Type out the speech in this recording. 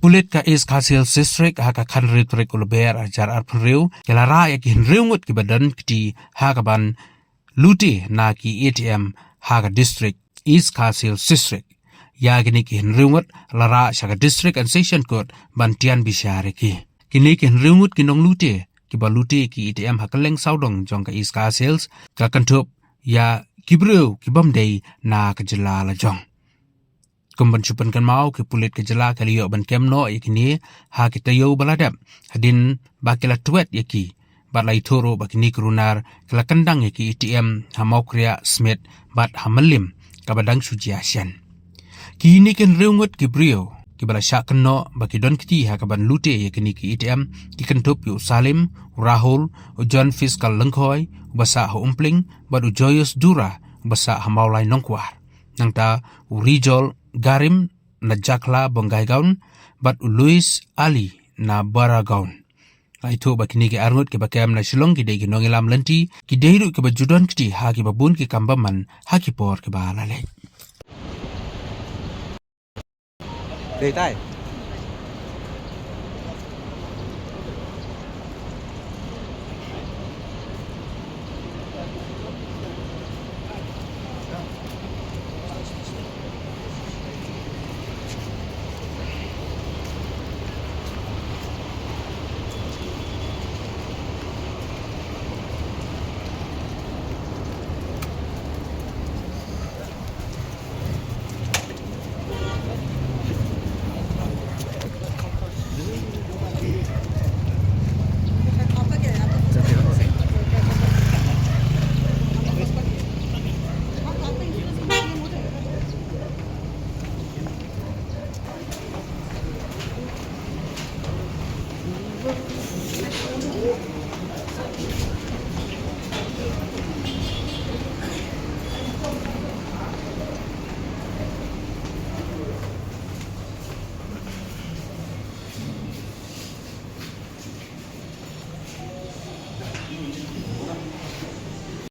pulit ka is kasil district haka kan ritrik ulber ajar arperiu kelara ya ki hinriungut ki badan kiti haka ban luti na ki ATM haka district is kasil district ya gini ki hinriungut lara shaka district and section court bantian Iingbishar ki kini ki hinriungut kinong luti ki baluti ki ATM haka leng saudong jong ka is kasil ka kantup ya kibreu ki bamdei na ka jelala jong kumban chupan kan mau ke pulit ke jela kali yo ban kynnoh ikini ha kita yo baladap hadin bakila tuet yaki balai toro bakini kerunar kala kandang yaki ATM hamokria smith bat hamalim kabadang suji asian kini kan reungut ki brio ki bala shah kynnoh baki don kiti ha kaban lute yakini ki ATM ki kentup yu salim rahul ujon fiskal lengkhoi basa ho umpling badu joyous dura basa hamaulai nongkwar nangta urijol garim na jakla bonggai gaun bat Luis Ali na baragaun aito bakini ke arngut ke bakam na shilong ki dei ginong ilam lenti ki deiru ke bajudon kiti ha ki babun ki kambaman ha ki por ke balale Đây tay